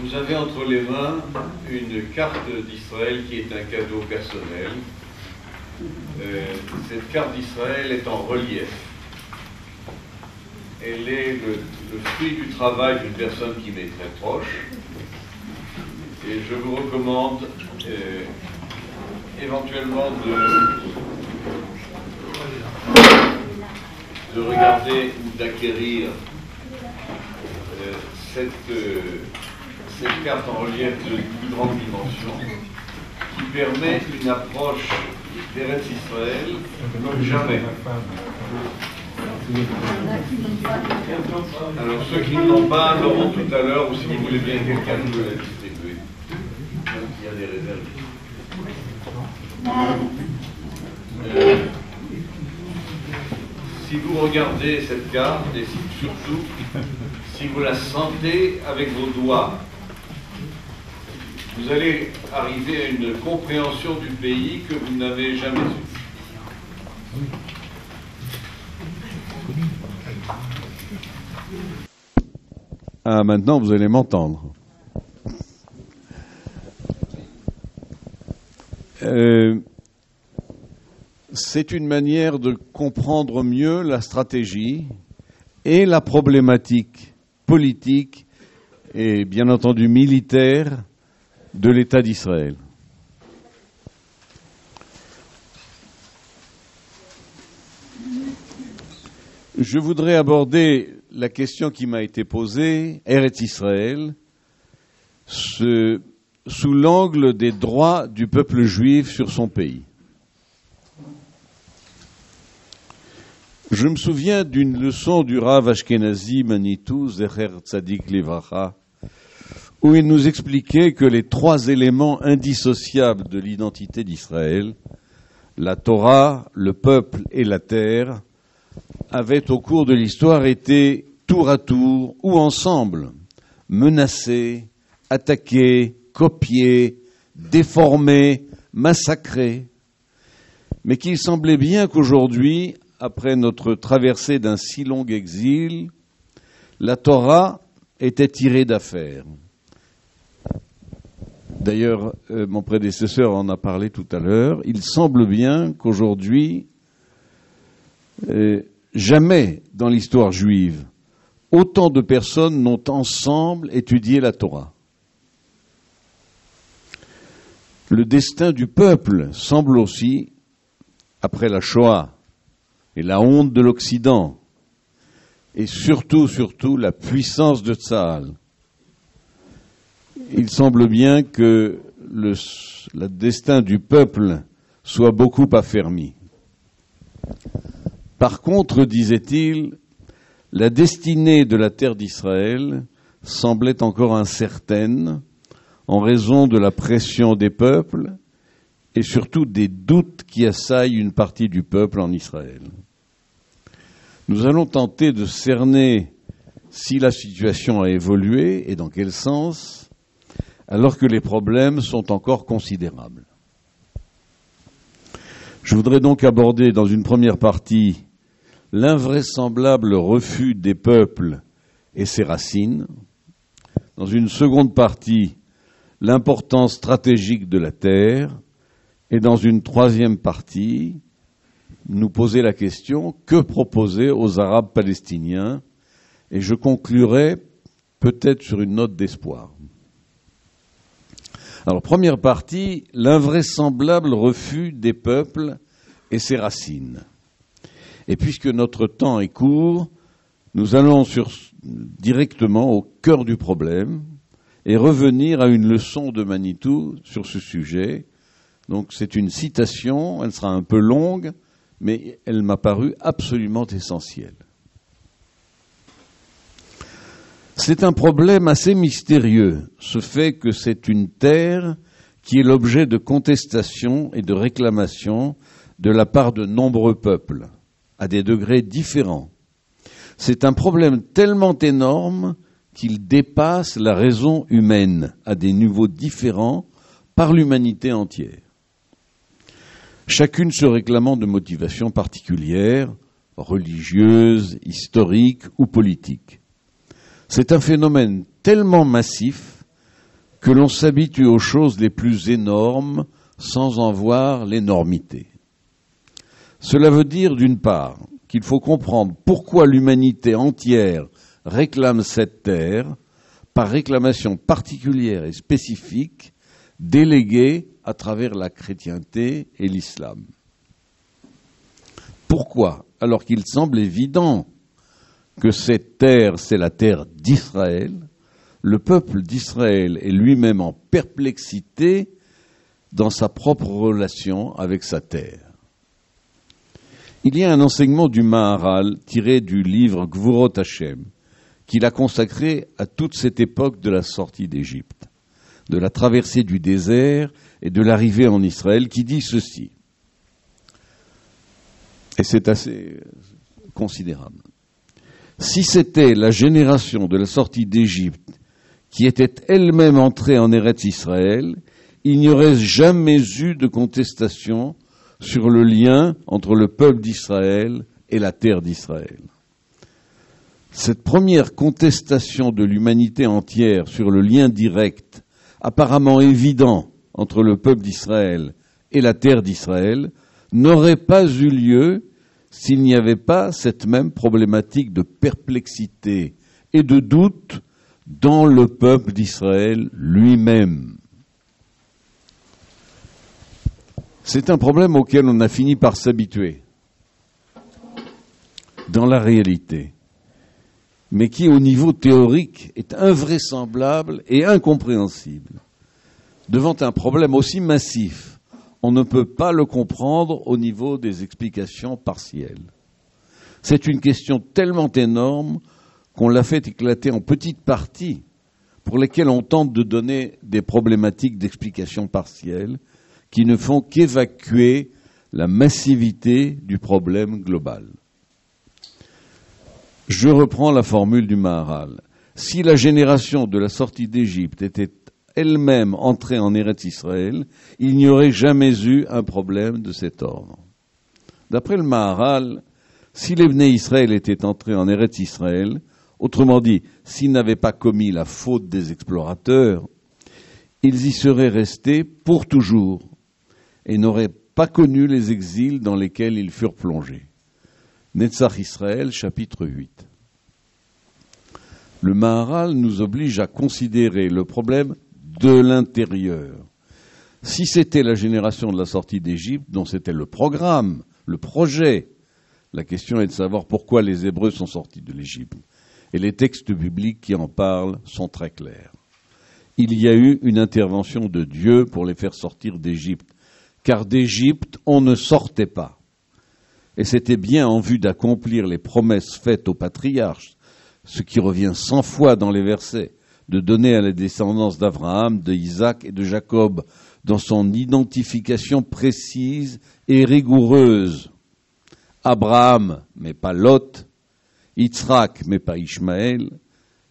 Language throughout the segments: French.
Vous avez entre les mains une carte d'Israël qui est un cadeau personnel. Cette carte d'Israël est en relief. Elle est le fruit du travail d'une personne qui m'est très proche. Et je vous recommande éventuellement de regarder ou d'acquérir cette carte en relief de plus grande dimension qui permet une approche d'Eretz Israël comme jamais. Alors ceux qui ne l'ont pas l'auront tout à l'heure, ou si vous voulez bien quelqu'un nous la distribuer. Donc il y a des réserves. Si vous regardez cette carte, et surtout si vous la sentez avec vos doigts, vous allez arriver à une compréhension du pays que vous n'avez jamais eue. Ah, maintenant vous allez m'entendre. C'est une manière de comprendre mieux la stratégie et la problématique politique et bien entendu militaire de l'État d'Israël. Je voudrais aborder la question qui m'a été posée, Eretz Israël, sous l'angle des droits du peuple juif sur son pays. Je me souviens d'une leçon du Rav Ashkenazi Manitou, Zecher Tzadik Livracha, où il nous expliquait que les trois éléments indissociables de l'identité d'Israël, la Torah, le peuple et la terre, avaient au cours de l'histoire été tour à tour ou ensemble menacés, attaqués, copiés, déformés, massacrés, mais qu'il semblait bien qu'aujourd'hui, après notre traversée d'un si long exil, la Torah était tirée d'affaire. D'ailleurs, mon prédécesseur en a parlé tout à l'heure. Il semble bien qu'aujourd'hui, jamais dans l'histoire juive, autant de personnes n'ont ensemble étudié la Torah. Le destin du peuple semble aussi, après la Shoah et la honte de l'Occident, et surtout la puissance de Tzahal, il semble bien que le destin du peuple soit beaucoup affermi. Par contre, disait-il, la destinée de la terre d'Israël semblait encore incertaine en raison de la pression des peuples et surtout des doutes qui assaillent une partie du peuple en Israël. Nous allons tenter de cerner si la situation a évolué et dans quel sens, alors que les problèmes sont encore considérables. Je voudrais donc aborder dans une première partie l'invraisemblable refus des peuples et ses racines. Dans une seconde partie, l'importance stratégique de la terre. Et dans une troisième partie, nous poser la question, que proposer aux Arabes palestiniens? Et je conclurai peut-être sur une note d'espoir. Alors, première partie, l'invraisemblable refus des peuples et ses racines. Et puisque notre temps est court, nous allons directement au cœur du problème et revenir à une leçon de Manitou sur ce sujet. Donc c'est une citation, elle sera un peu longue, mais elle m'a paru absolument essentielle. C'est un problème assez mystérieux, ce fait que c'est une terre qui est l'objet de contestations et de réclamations de la part de nombreux peuples, à des degrés différents. C'est un problème tellement énorme qu'il dépasse la raison humaine à des niveaux différents par l'humanité entière. Chacune se réclamant de motivations particulières, religieuses, historiques ou politiques. C'est un phénomène tellement massif que l'on s'habitue aux choses les plus énormes sans en voir l'énormité. Cela veut dire, d'une part, qu'il faut comprendre pourquoi l'humanité entière réclame cette terre par réclamation particulière et spécifique déléguée à travers la chrétienté et l'islam. Pourquoi, alors qu'il semble évident que cette terre, c'est la terre d'Israël, le peuple d'Israël est lui-même en perplexité dans sa propre relation avec sa terre. Il y a un enseignement du Maharal tiré du livre Gvurot Hashem, qu'il a consacré à toute cette époque de la sortie d'Égypte, de la traversée du désert et de l'arrivée en Israël, qui dit ceci. Et c'est assez considérable. Si c'était la génération de la sortie d'Égypte qui était elle-même entrée en Eretz Israël, il n'y aurait jamais eu de contestation sur le lien entre le peuple d'Israël et la terre d'Israël. Cette première contestation de l'humanité entière sur le lien direct, apparemment évident, entre le peuple d'Israël et la terre d'Israël, n'aurait pas eu lieu s'il n'y avait pas cette même problématique de perplexité et de doute dans le peuple d'Israël lui-même. C'est un problème auquel on a fini par s'habituer dans la réalité, mais qui, au niveau théorique, est invraisemblable et incompréhensible. Devant un problème aussi massif, on ne peut pas le comprendre au niveau des explications partielles. C'est une question tellement énorme qu'on l'a fait éclater en petites parties pour lesquelles on tente de donner des problématiques d'explication partielle qui ne font qu'évacuer la massivité du problème global. Je reprends la formule du Maharal. Si la génération de la sortie d'Égypte était elle-même entrée en Eretz Israël, il n'y aurait jamais eu un problème de cet ordre. D'après le Maharal, si les Bnei Israël étaient entrés en Eretz Israël, autrement dit, s'ils n'avaient pas commis la faute des explorateurs, ils y seraient restés pour toujours et n'auraient pas connu les exils dans lesquels ils furent plongés. Netzach Israël, chapitre 8. Le Maharal nous oblige à considérer le problème de l'intérieur. Si c'était la génération de la sortie d'Égypte, dont c'était le programme, le projet, la question est de savoir pourquoi les Hébreux sont sortis de l'Égypte. Et les textes bibliques qui en parlent sont très clairs. Il y a eu une intervention de Dieu pour les faire sortir d'Égypte, car d'Égypte on ne sortait pas. Et c'était bien en vue d'accomplir les promesses faites aux patriarches, ce qui revient 100 fois dans les versets, de donner à la descendance d'Abraham, de Isaac et de Jacob, dans son identification précise et rigoureuse, Abraham, mais pas Lot, Yitzhak, mais pas Ishmaël,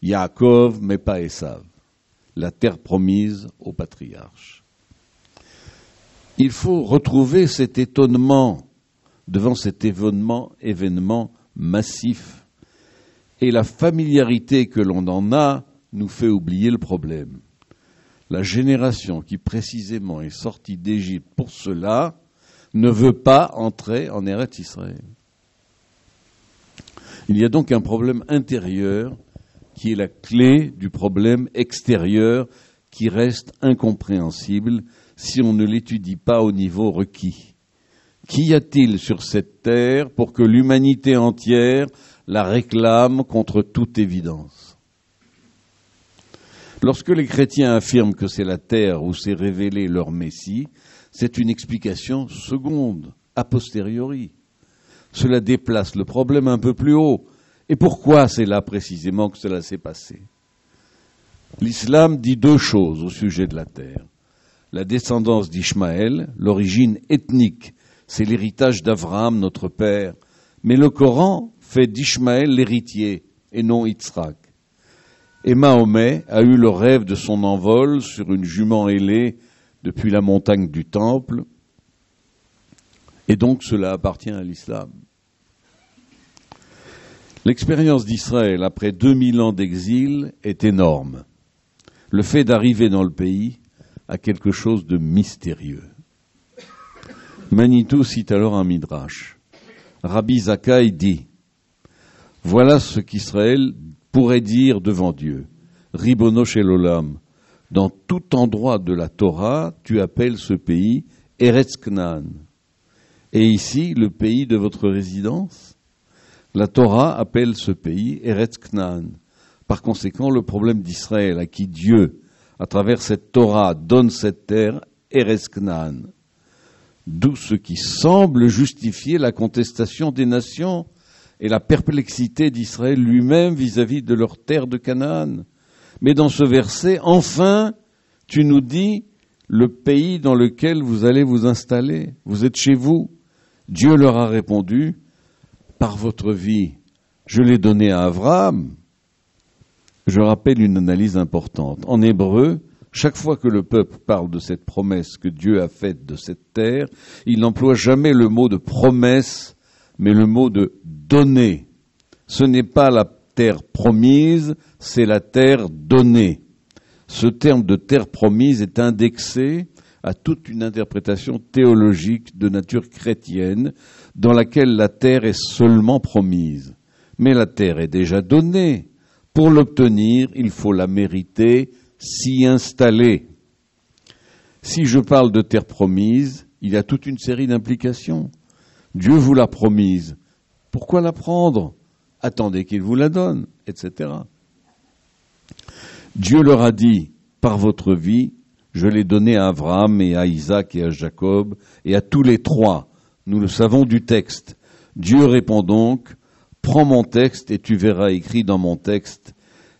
Yaakov, mais pas Esav, la terre promise aux patriarches. Il faut retrouver cet étonnement devant cet événement massif, et la familiarité que l'on en a nous fait oublier le problème. La génération qui précisément est sortie d'Égypte pour cela ne veut pas entrer en Eretz Israël. Il y a donc un problème intérieur qui est la clé du problème extérieur qui reste incompréhensible si on ne l'étudie pas au niveau requis. Qu'y a-t-il sur cette terre pour que l'humanité entière la réclame contre toute évidence? Lorsque les chrétiens affirment que c'est la terre où s'est révélé leur Messie, c'est une explication seconde, a posteriori. Cela déplace le problème un peu plus haut. Et pourquoi c'est là précisément que cela s'est passé? L'islam dit deux choses au sujet de la terre. La descendance d'Ishmaël, l'origine ethnique, c'est l'héritage d'Abraham, notre père. Mais le Coran fait d'Ishmaël l'héritier et non Yitzhak. Et Mahomet a eu le rêve de son envol sur une jument ailée depuis la montagne du Temple. Et donc cela appartient à l'islam. L'expérience d'Israël après 2000 ans d'exil est énorme. le fait d'arriver dans le pays a quelque chose de mystérieux. Manitou cite alors un midrash. Rabbi Zakkai dit « Voilà ce qu'Israël pourrait dire devant Dieu. Ribono shel olam, dans tout endroit de la Torah, tu appelles ce pays Eretz Knaan. Et ici, le pays de votre résidence, la Torah appelle ce pays Eretz Knaan. Par conséquent, le problème d'Israël, à qui Dieu, à travers cette Torah, donne cette terre, Eretz Knaan. D'où ce qui semble justifier la contestation des nations et la perplexité d'Israël lui-même vis-à-vis de leur terre de Canaan. Mais dans ce verset, enfin, tu nous dis le pays dans lequel vous allez vous installer. Vous êtes chez vous. Dieu leur a répondu, par votre vie, je l'ai donné à Abraham. Je rappelle une analyse importante. En hébreu, chaque fois que le peuple parle de cette promesse que Dieu a faite de cette terre, il n'emploie jamais le mot de promesse, mais le mot de donner. Ce n'est pas la terre promise, c'est la terre donnée. Ce terme de terre promise est indexé à toute une interprétation théologique de nature chrétienne dans laquelle la terre est seulement promise. Mais la terre est déjà donnée. Pour l'obtenir, il faut la mériter, s'y installer. Si je parle de terre promise, il y a toute une série d'implications. Dieu vous l'a promise. Pourquoi la prendre ? Attendez qu'il vous la donne, etc. Dieu leur a dit, par votre vie, je l'ai donné à Abraham et à Isaac et à Jacob et à tous les trois. Nous le savons du texte. Dieu répond donc, prends mon texte et tu verras écrit dans mon texte,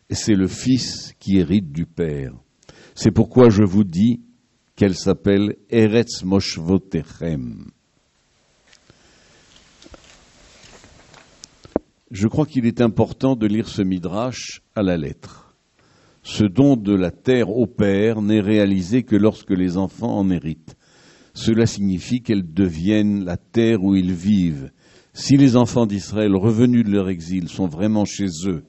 et c'est le Fils qui hérite du Père. C'est pourquoi je vous dis qu'elle s'appelle Eretz Moshvotechem. Je crois qu'il est important de lire ce midrash à la lettre. Ce don de la terre au Père n'est réalisé que lorsque les enfants en héritent. Cela signifie qu'elles deviennent la terre où ils vivent. Si les enfants d'Israël revenus de leur exil sont vraiment chez eux,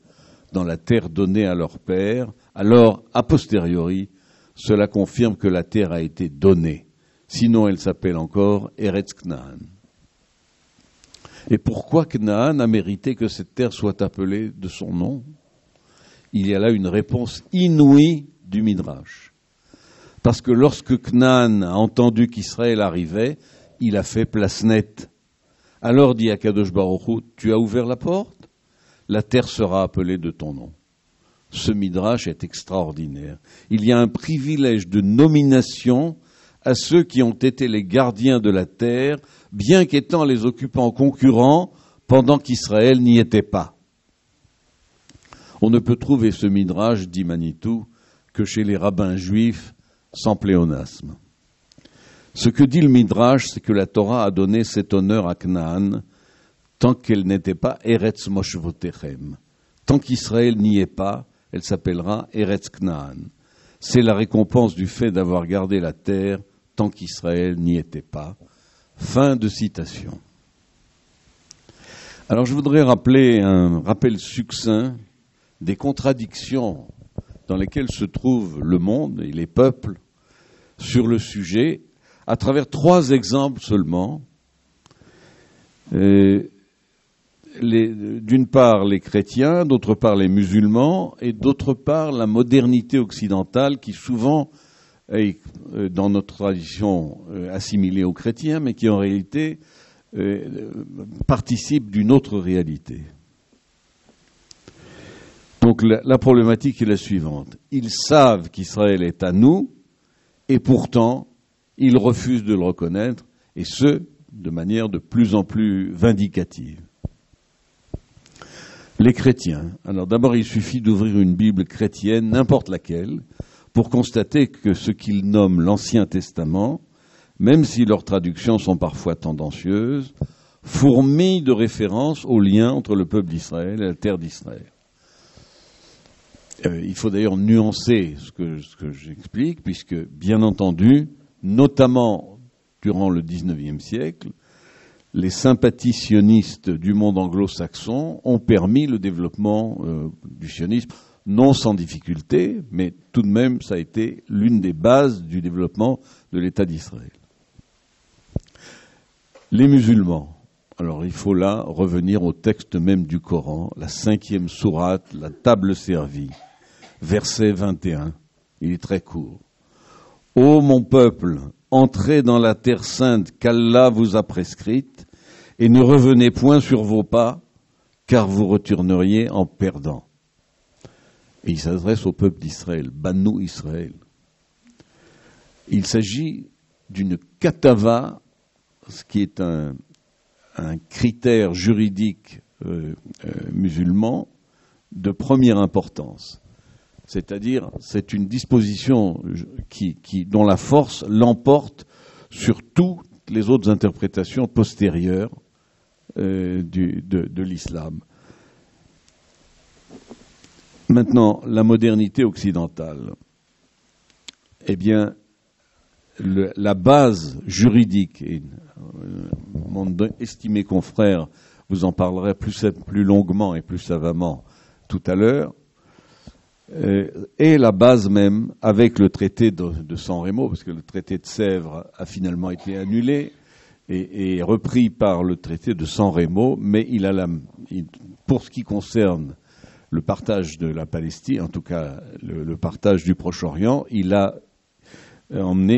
dans la terre donnée à leur Père, alors, a posteriori, cela confirme que la terre a été donnée. Sinon, elle s'appelle encore Eretz Knaan. Et pourquoi Knaan a mérité que cette terre soit appelée de son nom ? Il y a là une réponse inouïe du Midrash. Parce que lorsque Knaan a entendu qu'Israël arrivait, il a fait place nette. Alors dit Akadosh Baruch Hu, tu as ouvert la porte, la terre sera appelée de ton nom. Ce Midrash est extraordinaire. Il y a un privilège de nomination à ceux qui ont été les gardiens de la terre, bien qu'étant les occupants concurrents, pendant qu'Israël n'y était pas. On ne peut trouver ce midrash, dit Manitou, que chez les rabbins juifs sans pléonasme. Ce que dit le midrash, c'est que la Torah a donné cet honneur à Knaan tant qu'elle n'était pas Eretz Moshvotechem. Tant qu'Israël n'y est pas, elle s'appellera Eretz Knaan. C'est la récompense du fait d'avoir gardé la terre tant qu'Israël n'y était pas. Fin de citation. Alors je voudrais rappeler un rappel succinct des contradictions dans lesquelles se trouve le monde et les peuples sur le sujet, à travers 3 exemples seulement. D'une part les chrétiens, d'autre part les musulmans, et d'autre part la modernité occidentale qui souvent est dans notre tradition assimilée aux chrétiens, mais qui en réalité participe d'une autre réalité. Donc la problématique est la suivante. Ils savent qu'Israël est à nous, et pourtant, ils refusent de le reconnaître, et ce, de manière de plus en plus vindicative. Les chrétiens. Alors d'abord, il suffit d'ouvrir une Bible chrétienne, n'importe laquelle, pour constater que ce qu'ils nomment l'Ancien Testament, même si leurs traductions sont parfois tendancieuses, fourmille de références au lien entre le peuple d'Israël et la terre d'Israël. Il faut d'ailleurs nuancer ce que j'explique, puisque, bien entendu, notamment durant le XIXe siècle, les sympathies sionistes du monde anglo-saxon ont permis le développement du sionisme, non sans difficulté, mais tout de même, ça a été l'une des bases du développement de l'État d'Israël. Les musulmans. Alors, il faut là revenir au texte même du Coran, la 5e sourate, la table servie, verset 21. Il est très court. Ô mon peuple, entrez dans la terre sainte qu'Allah vous a prescrite et ne revenez point sur vos pas, car vous retourneriez en perdant. Et il s'adresse au peuple d'Israël, Banu Israël. Il s'agit d'une katava, ce qui est un critère juridique musulman de première importance. C'est-à-dire, c'est une disposition dont la force l'emporte sur toutes les autres interprétations postérieures de l'islam. Maintenant, la modernité occidentale. Eh bien, la base juridique, et mon estimé confrère vous en parlerait plus longuement et plus savamment tout à l'heure, et la base même avec le traité de San Remo, parce que le traité de Sèvres a finalement été annulé et repris par le traité de San Remo, mais pour ce qui concerne le partage de la Palestine, en tout cas le partage du Proche-Orient, il a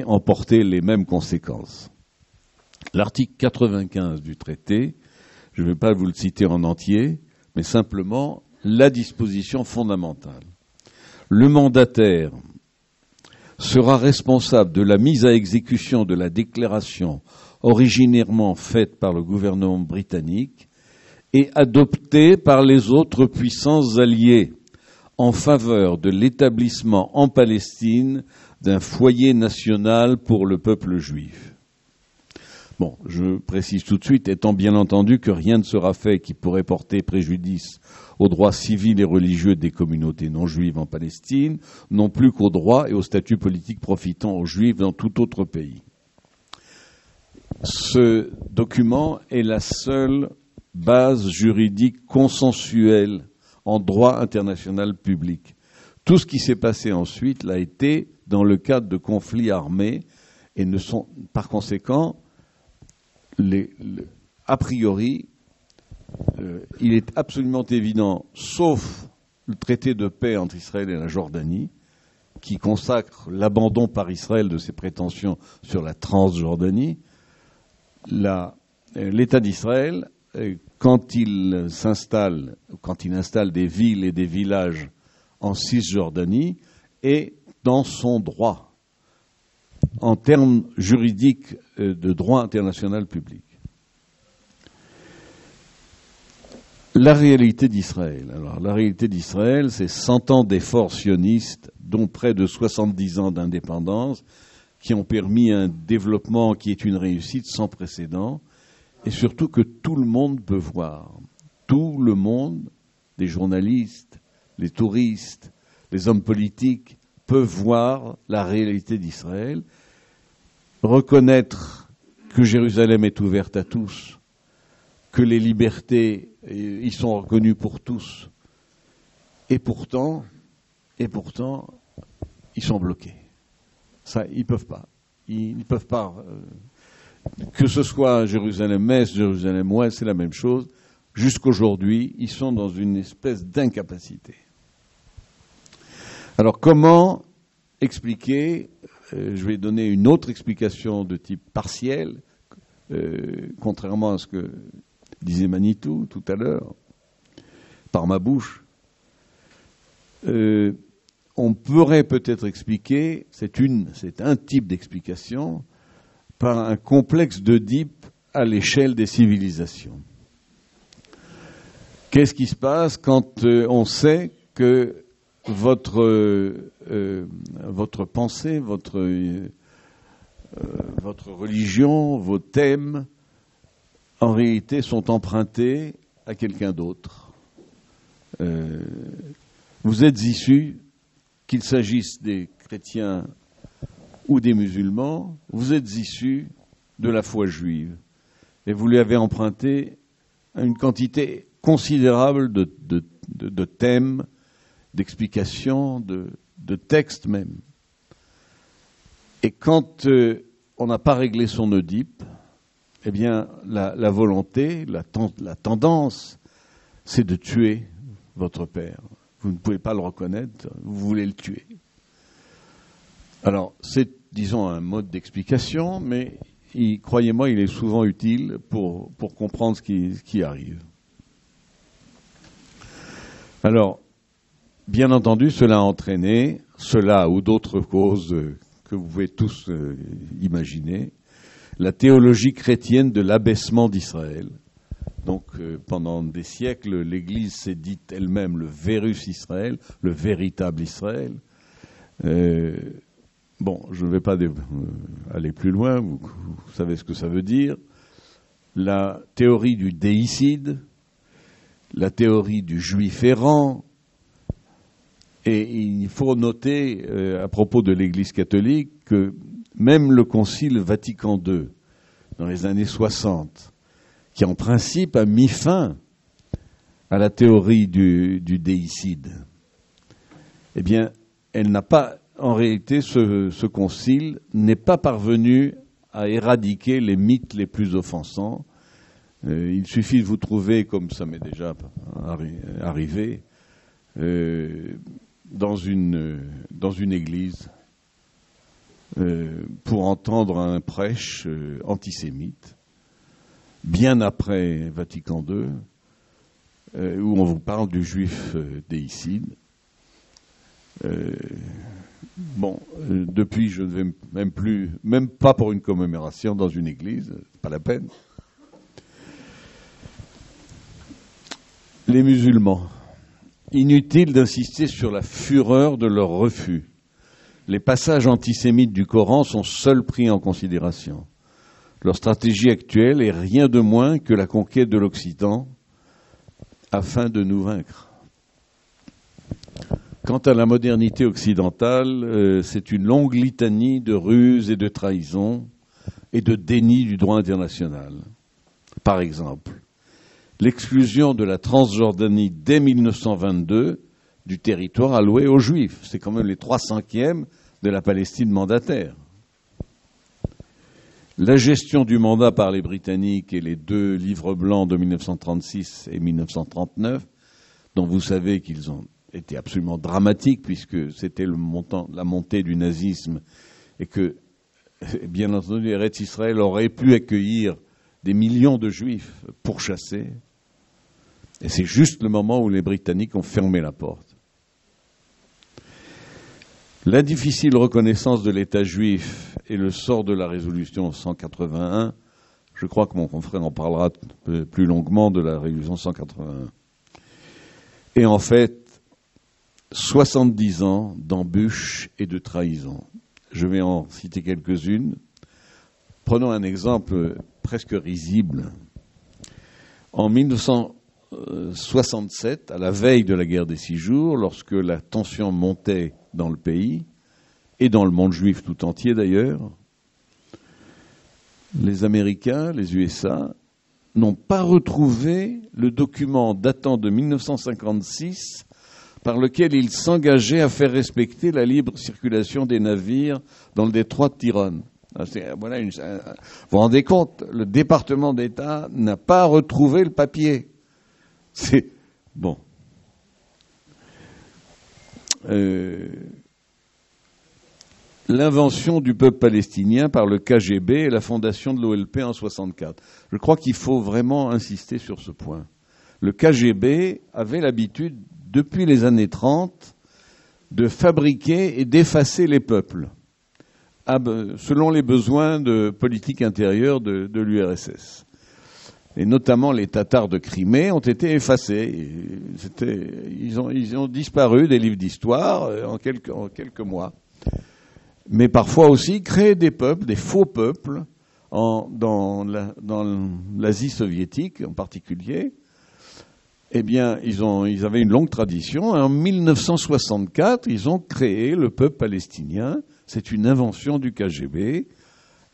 emporté les mêmes conséquences. L'article 95 du traité, je ne vais pas vous le citer en entier, mais simplement la disposition fondamentale. Le mandataire sera responsable de la mise à exécution de la déclaration originairement faite par le gouvernement britannique et adoptée par les autres puissances alliées en faveur de l'établissement en Palestine d'un foyer national pour le peuple juif. Bon, je précise tout de suite, étant bien entendu que rien ne sera fait qui pourrait porter préjudice aux droits civils et religieux des communautés non juives en Palestine, non plus qu'aux droits et au statut politique profitant aux juifs dans tout autre pays. Ce document est la seule base juridique consensuelle en droit international public. Tout ce qui s'est passé ensuite l'a été dans le cadre de conflits armés et ne sont, par conséquent, a priori, il est absolument évident, sauf le traité de paix entre Israël et la Jordanie, qui consacre l'abandon par Israël de ses prétentions sur la Transjordanie, l'État d'Israël, quand il installe des villes et des villages en Cisjordanie, est dans son droit, en termes juridiques de droit international public. La réalité d'Israël. Alors, la réalité d'Israël, c'est 100 ans d'efforts sionistes, dont près de 70 ans d'indépendance, qui ont permis un développement qui est une réussite sans précédent, et surtout que tout le monde peut voir. Tout le monde, les journalistes, les touristes, les hommes politiques, peuvent voir la réalité d'Israël, reconnaître que Jérusalem est ouverte à tous, que les libertés y sont reconnues pour tous, et pourtant, ils sont bloqués. Ça, ils peuvent pas. Ils peuvent pas. Que ce soit Jérusalem-Est, Jérusalem-Ouest, c'est la même chose. Jusqu'aujourd'hui, ils sont dans une espèce d'incapacité. Alors, comment expliquer, je vais donner une autre explication de type partiel, contrairement à ce que disait Manitou tout à l'heure, par ma bouche. On pourrait peut-être expliquer, c'est un type d'explication, par un complexe d'Oedipe à l'échelle des civilisations. Qu'est-ce qui se passe quand on sait que votre pensée, votre religion, vos thèmes, en réalité, sont empruntés à quelqu'un d'autre. Vous êtes issus, qu'il s'agisse des chrétiens ou des musulmans, vous êtes issus de la foi juive. Et vous lui avez emprunté une quantité considérable de thèmes d'explications, de textes même. Et quand on n'a pas réglé son Oedipe, eh bien, la volonté, la tendance, c'est de tuer votre père. Vous ne pouvez pas le reconnaître, vous voulez le tuer. Alors, c'est, disons, un mode d'explication, mais croyez-moi, il est souvent utile pour comprendre ce qui arrive. Alors, bien entendu, cela a entraîné, cela ou d'autres causes que vous pouvez tous imaginer, la théologie chrétienne de l'abaissement d'Israël. Donc, pendant des siècles, l'Église s'est dite elle-même le Vérus Israël, le véritable Israël. Bon, je ne vais pas aller plus loin, vous savez ce que ça veut dire. La théorie du déicide, la théorie du juif errant, et il faut noter à propos de l'Église catholique que même le Concile Vatican II, dans les années 60, qui en principe a mis fin à la théorie du déicide, eh bien, elle n'a pas, en réalité, ce concile n'est pas parvenu à éradiquer les mythes les plus offensants. Il suffit de vous trouver, comme ça m'est déjà arrivé, dans une église pour entendre un prêche antisémite, bien après Vatican II, où on vous parle du juif déicide. Depuis, je ne vais même pas pour une commémoration dans une église, pas la peine. Les musulmans, inutile d'insister sur la fureur de leur refus. Les passages antisémites du Coran sont seuls pris en considération. Leur stratégie actuelle est rien de moins que la conquête de l'Occident afin de nous vaincre. Quant à la modernité occidentale, c'est une longue litanie de ruses et de trahisons et de déni du droit international. Par exemple, l'exclusion de la Transjordanie dès 1922 du territoire alloué aux Juifs. C'est quand même les 3/5 de la Palestine mandataire. La gestion du mandat par les Britanniques et les 2 livres blancs de 1936 et 1939, dont vous savez qu'ils ont été absolument dramatiques puisque c'était la montée du nazisme et que, bien entendu, Eretz Israël aurait pu accueillir des millions de Juifs pourchassés. Et c'est juste le moment où les Britanniques ont fermé la porte. La difficile reconnaissance de l'État juif et le sort de la résolution 181, je crois que mon confrère en parlera plus longuement de la résolution 181. Et en fait, 70 ans d'embûches et de trahison. Je vais en citer quelques-unes. Prenons un exemple presque risible. En 1967, à la veille de la guerre des 6 jours, lorsque la tension montait dans le pays, et dans le monde juif tout entier d'ailleurs, les Américains, les USA, n'ont pas retrouvé le document datant de 1956 par lequel ils s'engageaient à faire respecter la libre circulation des navires dans le détroit de Tiron. Voilà vous vous rendez compte, le département d'État n'a pas retrouvé le papier. C'est bon. L'invention du peuple palestinien par le KGB et la fondation de l'OLP en 1964. Je crois qu'il faut vraiment insister sur ce point. Le KGB avait l'habitude, depuis les années 30, de fabriquer et d'effacer les peuples, selon les besoins de politique intérieure de l'URSS. Et notamment les Tatars de Crimée ont été effacés. Ils ont disparu des livres d'histoire en quelques mois. Mais parfois aussi créer des peuples, des faux peuples, dans l'Asie soviétique en particulier. Eh bien, ils avaient une longue tradition. En 1964, ils ont créé le peuple palestinien. C'est une invention du KGB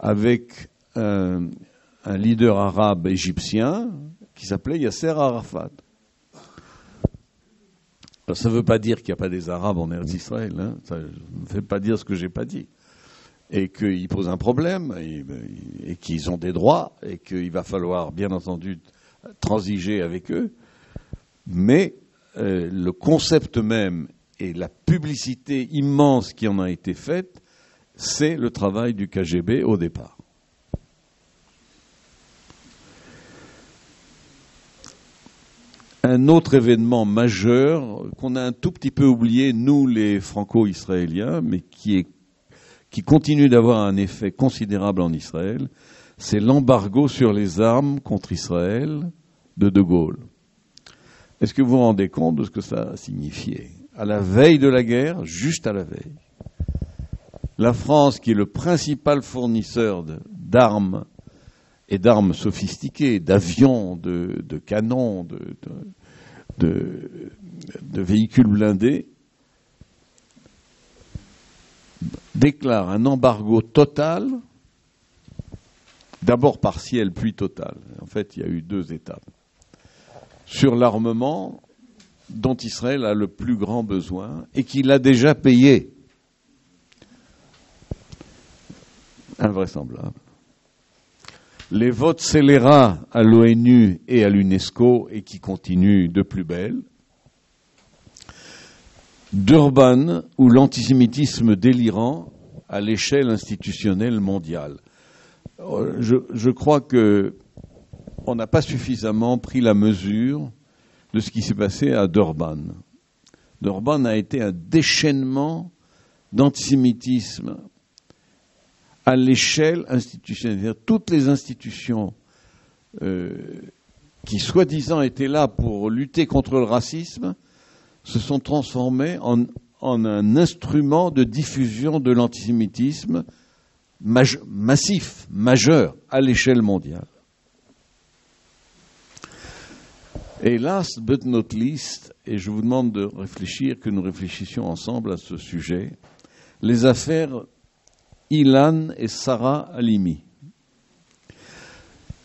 avec un leader arabe égyptien qui s'appelait Yasser Arafat. Ça ne veut pas dire qu'il n'y a pas des Arabes en Eretz Israël, hein. Ça ne me fait pas dire ce que je n'ai pas dit. Et qu'ils posent un problème, et qu'ils ont des droits, et qu'il va falloir, bien entendu, transiger avec eux. Mais le concept même et la publicité immense qui en a été faite, c'est le travail du KGB au départ. Un autre événement majeur qu'on a un tout petit peu oublié, nous les franco-israéliens, mais qui continue d'avoir un effet considérable en Israël, c'est l'embargo sur les armes contre Israël de De Gaulle. Est-ce que vous vous rendez compte de ce que ça a signifié? À la veille de la guerre, juste à la veille, la France, qui est le principal fournisseur d'armes, et d'armes sophistiquées, d'avions, de canons, de véhicules blindés, déclare un embargo total, d'abord partiel puis total. En fait, il y a eu 2 étapes. Sur l'armement dont Israël a le plus grand besoin et qu'il a déjà payé. Invraisemblable. Les votes scélérats à l'ONU et à l'UNESCO et qui continuent de plus belle. Durban, où l'antisémitisme délirant à l'échelle institutionnelle mondiale. Je crois que on n'a pas suffisamment pris la mesure de ce qui s'est passé à Durban. Durban a été un déchaînement d'antisémitisme à l'échelle institutionnelle. C'est-à-dire toutes les institutions qui, soi-disant, étaient là pour lutter contre le racisme, se sont transformées en un instrument de diffusion de l'antisémitisme massif, majeur, à l'échelle mondiale. Et last but not least, et je vous demande de réfléchir, que nous réfléchissions ensemble à ce sujet, les affaires Ilan et Sarah Halimi,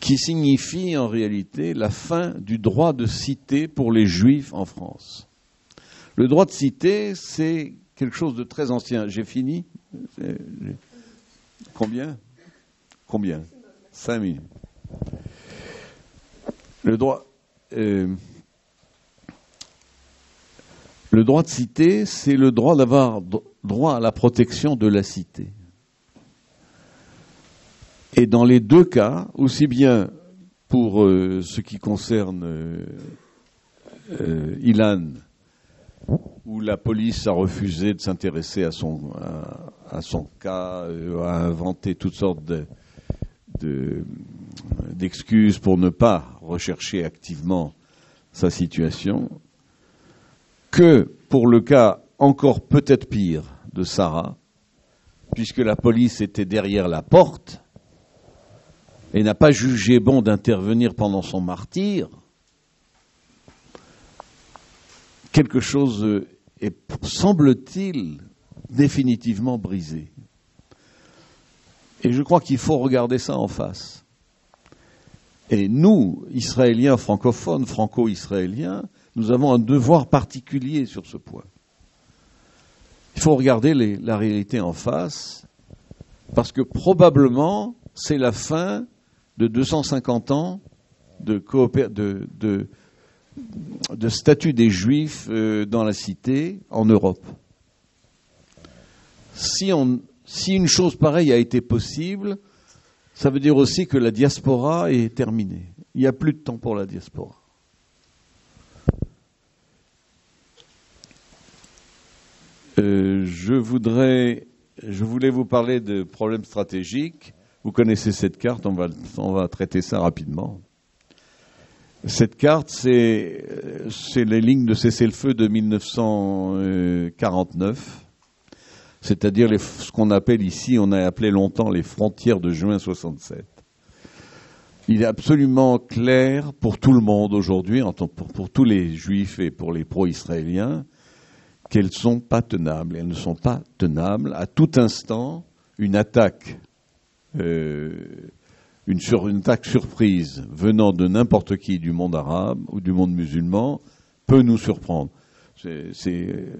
qui signifient en réalité la fin du droit de cité pour les Juifs en France. Le droit de cité, c'est quelque chose de très ancien. J'ai fini? Combien? 5 minutes. Le droit de cité, c'est le droit d'avoir droit à la protection de la cité. Et dans les 2 cas, aussi bien pour ce qui concerne Ilan, où la police a refusé de s'intéresser à son cas, a inventé toutes sortes d'excuses pour ne pas rechercher activement sa situation, que pour le cas encore peut-être pire de Sarah, puisque la police était derrière la porte et n'a pas jugé bon d'intervenir pendant son martyre, quelque chose est, semble-t-il, définitivement brisé. Et je crois qu'il faut regarder ça en face. Et nous, Israéliens francophones, franco-israéliens, nous avons un devoir particulier sur ce point. Il faut regarder la réalité en face, parce que probablement, c'est la fin de 250 ans de statut des Juifs dans la cité en Europe. Si une chose pareille a été possible, ça veut dire aussi que la diaspora est terminée. Il n'y a plus de temps pour la diaspora. Je voulais vous parler de problèmes stratégiques. Vous connaissez cette carte, on va traiter ça rapidement. Cette carte, c'est les lignes de cessez-le-feu de 1949, c'est-à-dire ce qu'on appelle ici, on a appelé longtemps les frontières de juin 67. Il est absolument clair pour tout le monde aujourd'hui, pour tous les juifs et pour les pro-israéliens, qu'elles ne sont pas tenables. Elles ne sont pas tenables. À tout instant, une attaque surprise venant de n'importe qui du monde arabe ou du monde musulman peut nous surprendre.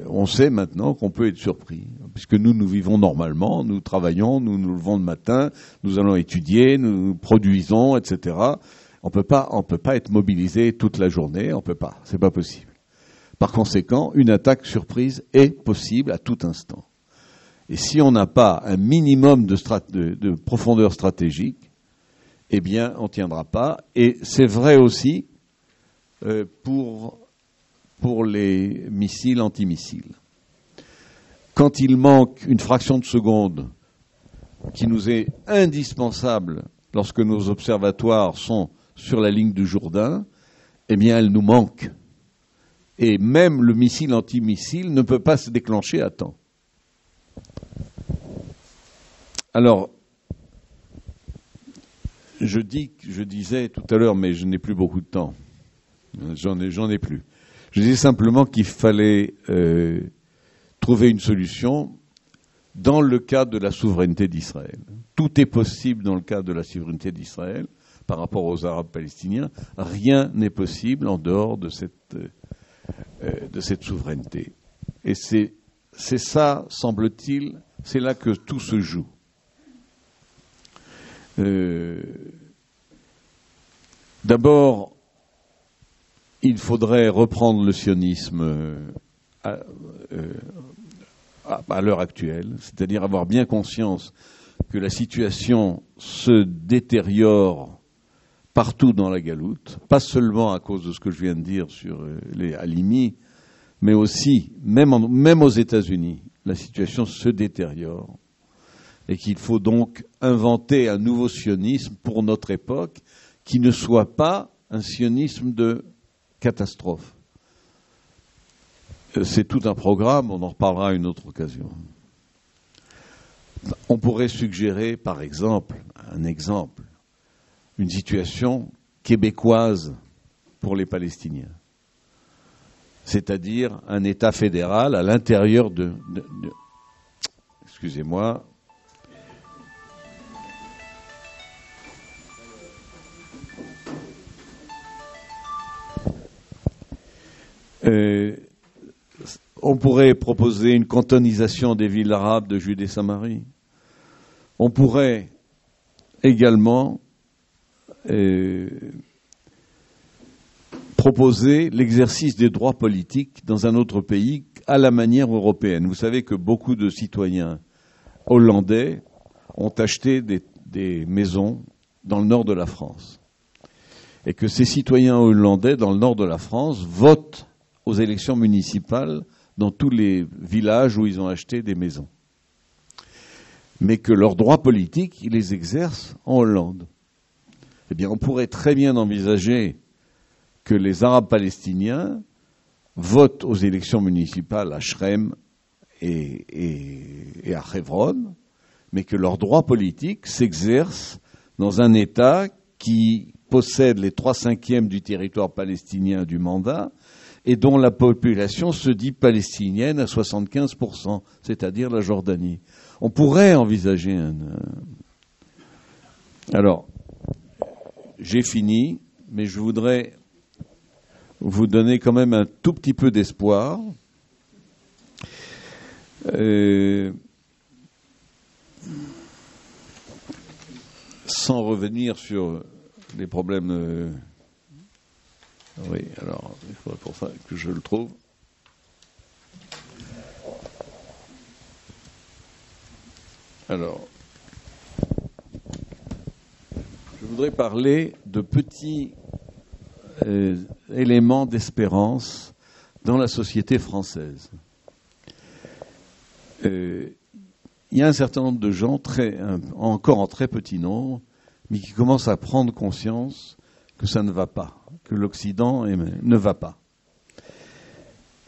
On sait maintenant qu'on peut être surpris, puisque nous vivons normalement, nous travaillons, nous nous levons le matin, nous allons étudier, nous produisons, etc. On peut pas être mobilisé toute la journée, on peut pas, c'est pas possible. Par conséquent, une attaque surprise est possible à tout instant. Et si on n'a pas un minimum de profondeur stratégique, eh bien, on ne tiendra pas. Et c'est vrai aussi pour les missiles antimissiles. Quand il manque une fraction de seconde qui nous est indispensable lorsque nos observatoires sont sur la ligne du Jourdain, eh bien, elle nous manque. Et même le missile antimissile ne peut pas se déclencher à temps. Alors, je disais tout à l'heure, mais je n'ai plus beaucoup de temps. J'en ai plus. Je disais simplement qu'il fallait trouver une solution dans le cadre de la souveraineté d'Israël. Tout est possible dans le cadre de la souveraineté d'Israël par rapport aux Arabes palestiniens. Rien n'est possible en dehors de cette souveraineté. Et c'est ça, semble-t-il, c'est là que tout se joue. D'abord, il faudrait reprendre le sionisme à l'heure actuelle, c'est-à-dire avoir bien conscience que la situation se détériore partout dans la galoute, pas seulement à cause de ce que je viens de dire sur les Halimi, mais aussi, même aux États-Unis, la situation se détériore. Et qu'il faut donc inventer un nouveau sionisme pour notre époque qui ne soit pas un sionisme de catastrophe. C'est tout un programme, on en reparlera à une autre occasion. On pourrait suggérer, par exemple, une situation québécoise pour les Palestiniens. C'est-à-dire un État fédéral à l'intérieur de excusez-moi. On pourrait proposer une cantonisation des villes arabes de Judée-Samarie. On pourrait également proposer l'exercice des droits politiques dans un autre pays à la manière européenne. Vous savez que beaucoup de citoyens hollandais ont acheté des maisons dans le nord de la France. Et que ces citoyens hollandais dans le nord de la France votent aux élections municipales dans tous les villages où ils ont acheté des maisons. Mais que leurs droits politiques, ils les exercent en Hollande. Eh bien, on pourrait très bien envisager que les Arabes palestiniens votent aux élections municipales à Shrem et à Hebron, mais que leurs droits politiques s'exercent dans un État qui possède les 3/5 du territoire palestinien du mandat et dont la population se dit palestinienne à 75%, c'est-à-dire la Jordanie. On pourrait envisager Alors, j'ai fini, mais je voudrais vous donner quand même un tout petit peu d'espoir. Sans revenir sur les problèmes... Oui, alors, il faudrait pour ça que je le trouve. Alors, je voudrais parler de petits éléments d'espérance dans la société française. Il y a un certain nombre de gens, encore en très petit nombre, mais qui commencent à prendre conscience que ça ne va pas, que l'Occident ne va pas.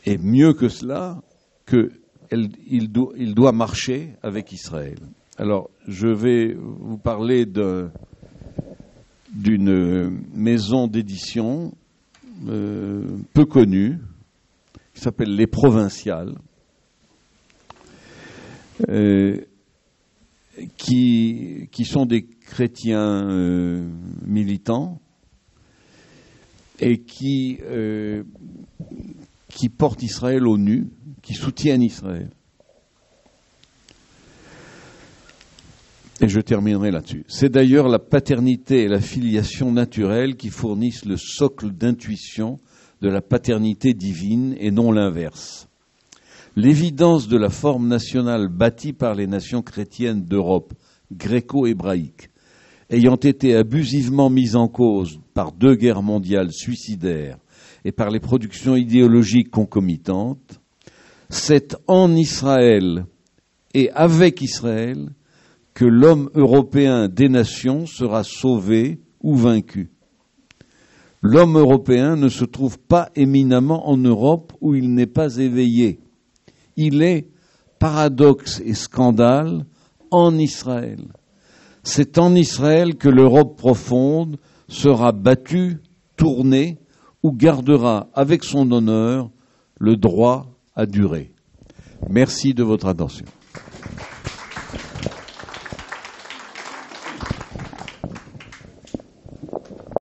Et mieux que cela, qu'il doit marcher avec Israël. Alors, je vais vous parler d'une maison d'édition peu connue, qui s'appelle Les Provinciales, qui sont des chrétiens militants et qui qui portent Israël au nu, qui soutiennent Israël. Et je terminerai là-dessus. C'est d'ailleurs la paternité et la filiation naturelle qui fournissent le socle d'intuition de la paternité divine et non l'inverse. L'évidence de la forme nationale bâtie par les nations chrétiennes d'Europe, gréco-hébraïque, ayant été abusivement mise en cause par 2 guerres mondiales suicidaires et par les productions idéologiques concomitantes, c'est en Israël et avec Israël que l'homme européen des nations sera sauvé ou vaincu. L'homme européen ne se trouve pas éminemment en Europe où il n'est pas éveillé. Il est, paradoxe et scandale, en Israël. C'est en Israël que l'Europe profonde sera battue, tournée, ou gardera avec son honneur le droit à durer. Merci de votre attention.